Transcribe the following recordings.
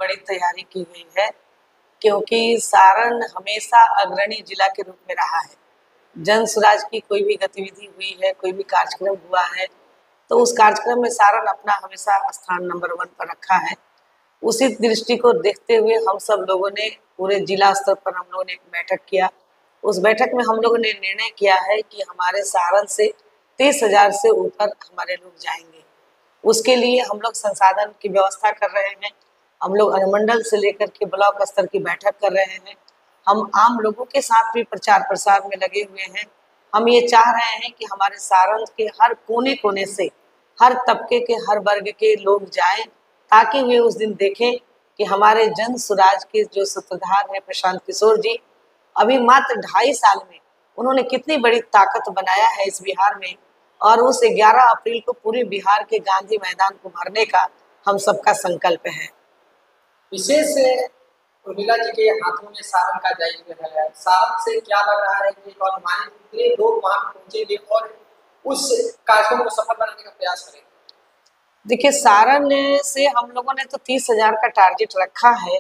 बड़ी तैयारी की गई है, क्योंकि सारण हमेशा अग्रणी जिला के रूप में रहा है। जन सुराज की कोई भी गतिविधि हुई है, कोई भी कार्यक्रम हुआ है, तो उस कार्यक्रम में सारण अपना हमेशा स्थान नंबर 1 पर रखा है। उसी दृष्टि को देखते हुए हम सब लोगों ने पूरे जिला स्तर पर हम लोगों ने एक बैठक किया। उस बैठक में हम लोगों ने निर्णय किया है कि हमारे सारण से 30,000 से ऊपर हमारे लोग जाएंगे। उसके लिए हम लोग संसाधन की व्यवस्था कर रहे हैं। हम लोग अनुमंडल से लेकर के ब्लॉक स्तर की बैठक कर रहे हैं। हम आम लोगों के साथ भी प्रचार प्रसार में लगे हुए हैं। हम ये चाह रहे हैं कि हमारे सारण के हर कोने कोने से, हर तबके के, हर वर्ग के लोग जाएं, ताकि वे उस दिन देखें कि हमारे जन सुराज के जो सूत्रधार हैं प्रशांत किशोर जी, अभी मात्र 2.5 साल में उन्होंने कितनी बड़ी ताकत बनाया है इस बिहार में। और उस 11 अप्रैल को पूरे बिहार के गांधी मैदान को भरने का हम सबका संकल्प है। विशेष उर्मिला जी के हाथों में सारण का दायित्व है। सारण से क्या लग रहा है कि और हमारे कितने लोग वहां पहुंचेंगे और उस कार्यक्रम को सफल बनाने का प्रयास करेंगे? देखिए, सारण से हम लोगों ने तो 30,000 का टारगेट रखा है,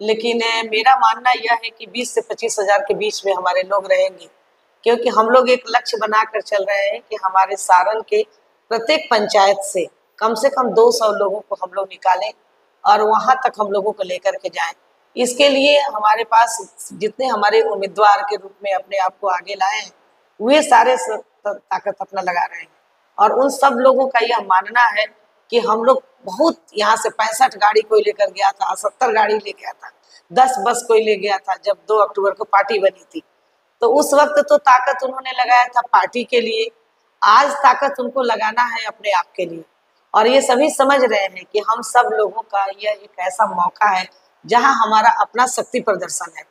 लेकिन मेरा मानना यह है कि 20 से 25,000 के बीच में हमारे लोग रहेंगे, क्योंकि हम लोग एक लक्ष्य बनाकर चल रहे हैं कि हमारे सारण के प्रत्येक पंचायत से कम 200 लोगों को हम लोग निकालें और वहां तक हम लोगों को लेकर के जाएं। इसके लिए हमारे पास जितने हमारे उम्मीदवार के रूप में अपने आप को आगे लाए हैं, वे सारे ताकत अपना लगा रहे हैं। और उन सब लोगों का यह मानना है कि हम लोग बहुत, यहाँ से 65 गाड़ी कोई लेकर गया था, 70 गाड़ी ले गया था, 10 बस कोई ले गया था जब 2 अक्टूबर को पार्टी बनी थी। तो उस वक्त तो ताकत उन्होंने लगाया था पार्टी के लिए, आज ताकत उनको लगाना है अपने आप के लिए। और ये सभी समझ रहे हैं कि हम सब लोगों का यह एक ऐसा मौका है जहां हमारा अपना शक्ति प्रदर्शन है।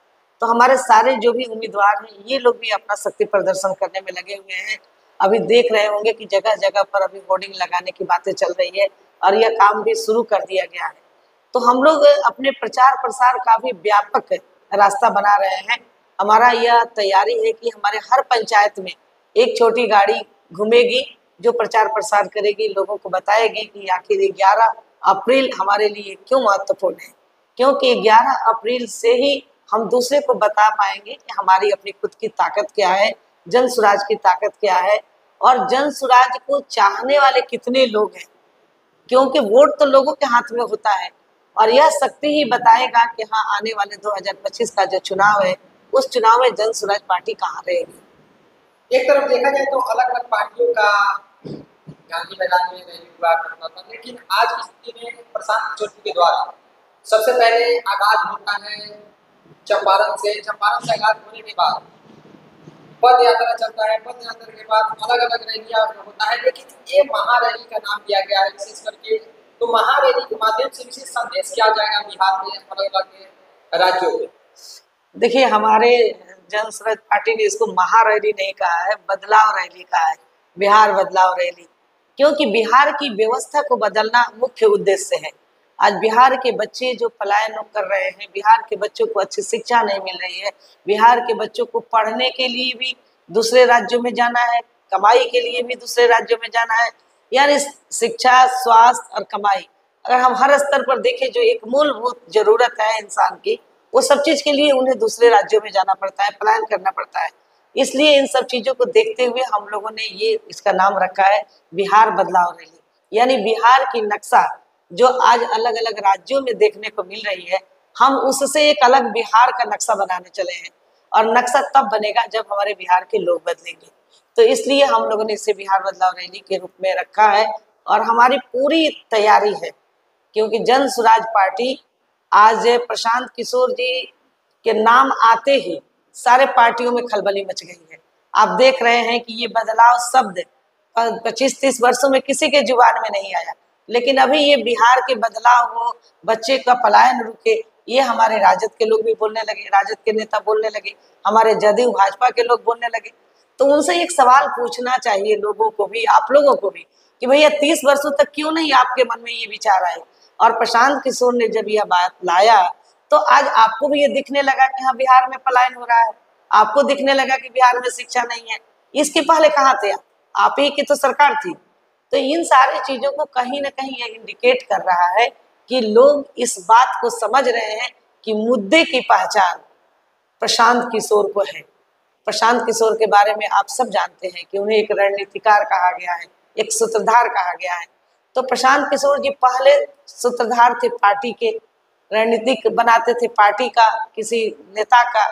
तो हमारे सारे जो भी उम्मीदवार हैं, ये लोग भी अपना शक्ति प्रदर्शन करने में लगे हुए हैं। अभी देख रहे होंगे कि जगह जगह पर अभी होर्डिंग लगाने की बातें चल रही है और यह काम भी शुरू कर दिया गया है। तो हम लोग अपने प्रचार प्रसार का भी व्यापक रास्ता बना रहे हैं। हमारा यह तैयारी है कि हमारे हर पंचायत में एक छोटी गाड़ी घूमेगी, जो प्रचार प्रसार करेगी, लोगों को बताएगी कि आखिर 11 अप्रैल हमारे लिए क्यों महत्वपूर्ण है। क्योंकि 11 अप्रैल से ही हम दूसरे को बता पाएंगे कि हमारी अपनी खुद की ताकत क्या है, जन सुराज की ताकत क्या है, और जन सुराज को चाहने वाले कितने लोग हैं। क्योंकि वोट तो लोगों के हाथ में होता है और यह शक्ति ही बताएगा कि हाँ, आने वाले 2025 का जो चुनाव है, उस चुनाव में जन सुराज पार्टी कहाँ रहेगी। एक तरफ देखा जाए तो अलग अलग पार्टियों का गांधी मैदान में रैली हुआ करता था, लेकिन आज की स्थिति में प्रशांत किशोर के द्वारा सबसे पहले आगाज होता है चंपारण से आगाज होने के बाद पद यात्रा चलता है। पद यात्रा के बाद अलग अलग रैलियां होता है, लेकिन ये महारैली का नाम दिया गया है विशेष करके। तो महारैली के माध्यम से विशेष संदेश क्या जाएगा बिहार में, अलग अलग राज्यों में? देखिए, हमारे जन सुराज पार्टी ने इसको महारैली नहीं कहा है, बदलाव रैली कहा है, बिहार बदलाव रैली। क्योंकि बिहार की व्यवस्था को बदलना मुख्य उद्देश्य है। आज बिहार के बच्चे जो पलायन कर रहे हैं, बिहार के बच्चों को अच्छी शिक्षा नहीं मिल रही है, बिहार के बच्चों को पढ़ने के लिए भी दूसरे राज्यों में जाना है, कमाई के लिए भी दूसरे राज्यों में जाना है। यानी शिक्षा, स्वास्थ्य और कमाई, अगर हम हर स्तर पर देखें, जो एक मूलभूत जरूरत है इंसान की, वो सब चीज के लिए उन्हें दूसरे राज्यों में जाना पड़ता है, पलायन करना पड़ता है। इसलिए इन सब चीजों को देखते हुए हम लोगों ने ये इसका नाम रखा है बिहार बदलाव रैली। यानी बिहार की नक्शा जो आज अलग अलग राज्यों में देखने को मिल रही है, हम उससे एक अलग बिहार का नक्शा बनाने चले हैं। और नक्शा तब बनेगा जब हमारे बिहार के लोग बदलेंगे। तो इसलिए हम लोगों ने इसे बिहार बदलाव रैली के रूप में रखा है और हमारी पूरी तैयारी है। क्योंकि जन सुराज पार्टी, आज प्रशांत किशोर जी के नाम आते ही सारे पार्टियों में खलबली मच गई है। आप देख रहे हैं कि ये बदलाव शब्द 25-30 वर्षों में किसी के जुबान में नहीं आया, लेकिन अभी ये बिहार के बदलाव हो, बच्चे का पलायन रुके, ये हमारे राजद के लोग भी बोलने लगे, राजद के नेता बोलने लगे, हमारे जदयू भाजपा के लोग बोलने लगे। तो उनसे एक सवाल पूछना चाहिए लोगों को भी, आप लोगों को भी, कि भैया 30 वर्षों तक क्यों नहीं आपके मन में ये विचार आए। और प्रशांत किशोर ने जब यह बात लाया तो आज आपको भी ये दिखने लगा कि हाँ, बिहार में पलायन हो रहा है, आपको दिखने लगा कि बिहार में शिक्षा नहीं है। इसके पहले कहाँ थे आप ही की तो सरकार थी। तो इन सारी चीजों को कहीं ना कहीं ये इंडिकेट कर रहा है कि लोग इस बात को समझ रहे हैं कि मुद्दे की पहचान प्रशांत किशोर को है। प्रशांत किशोर के बारे में आप सब जानते हैं कि उन्हें एक रणनीतिकार कहा गया है, एक सूत्रधार कहा गया है। तो प्रशांत किशोर जी पहले सूत्रधार थे पार्टी के, रणनीतिक बनाते थे पार्टी का, किसी नेता का।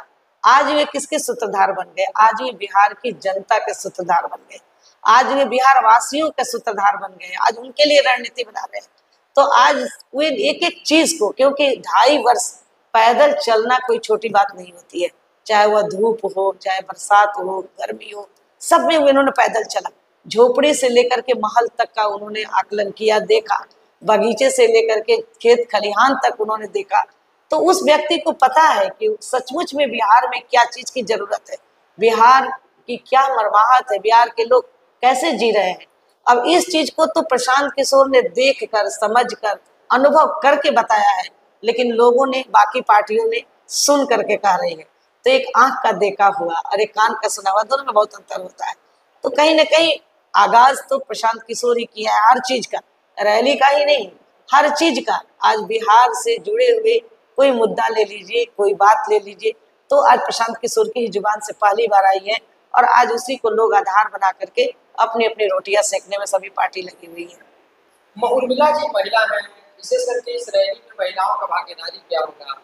आज वे किसके सूत्रधार बन गए? आज वे बिहार की जनता के सूत्रधार बन गए, आज वे बिहार वासियों के सूत्रधार बन गए, आज उनके लिए रणनीति बना रहे हैं। तो आज वे एक एक चीज को, क्योंकि 2.5 वर्ष पैदल चलना कोई छोटी बात नहीं होती है, चाहे वह धूप हो, चाहे बरसात हो, गर्मी हो, सब में उन्होंने पैदल चला। झोपड़ी से लेकर के महल तक का उन्होंने आकलन किया, देखा, बगीचे से लेकर के खेत खलिहान तक उन्होंने देखा। तो उस व्यक्ति को पता है कि सचमुच में बिहार में क्या चीज की जरूरत है, बिहार की क्या मरमाहत है, बिहार के लोग कैसे जी रहे हैं। अब इस चीज को तो प्रशांत किशोर ने देख कर, समझ कर, अनुभव करके बताया है, लेकिन लोगों ने, बाकी पार्टियों ने सुन करके कह रही है। तो एक आंख का देखा हुआ और एक कान का सुना हुआ, दोनों में बहुत अंतर होता है। तो कहीं ना कहीं आगाज तो प्रशांत किशोर ही किया है हर चीज का, रैली का ही नहीं, हर चीज का। आज बिहार से जुड़े हुए कोई मुद्दा ले लीजिए, कोई बात ले लीजिए, तो आज प्रशांत किशोर की ही जुबान से पहली बार आई है, और आज उसी को लोग आधार बना करके अपनी अपनी रोटियां सेकने में सभी पार्टी लगी हुई है। उर्मिला जी महिला है, विशेष करके इस रैली में महिलाओं का भागीदारी क्या होगा,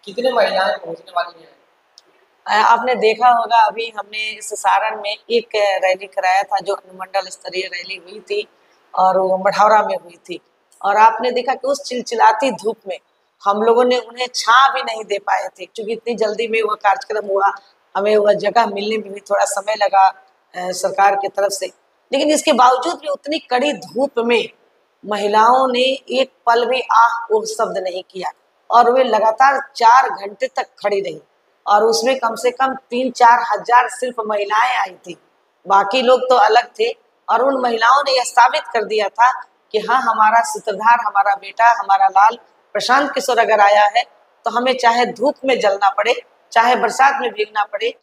कितने महिलाएं पहुंचने वाली हैं? आपने देखा होगा, अभी हमने इस सारण में एक रैली कराया था, जो अनुमंडल स्तरीय रैली हुई थी और वो मढ़ौरा में हुई थी। और आपने देखा कि उस चिलचिलाती धूप में हम लोगों ने उन्हें छां भी नहीं दे पाए थे, क्योंकि इतनी जल्दी में वह कार्यक्रम हुआ, हमें वह जगह मिलने में भी थोड़ा समय लगा सरकार की तरफ से। लेकिन इसके बावजूद भी उतनी कड़ी धूप में महिलाओं ने एक पल भी आह वो शब्द नहीं किया, और वे लगातार 4 घंटे तक खड़ी रही, और उसमें कम से कम 3-4 हजार सिर्फ महिलाएं आई थी, बाकी लोग तो अलग थे। और उन महिलाओं ने यह साबित कर दिया था कि हाँ, हमारा सूत्रधार, हमारा बेटा, हमारा लाल प्रशांत किशोर अगर आया है तो हमें चाहे धूप में जलना पड़े, चाहे बरसात में भीगना पड़े,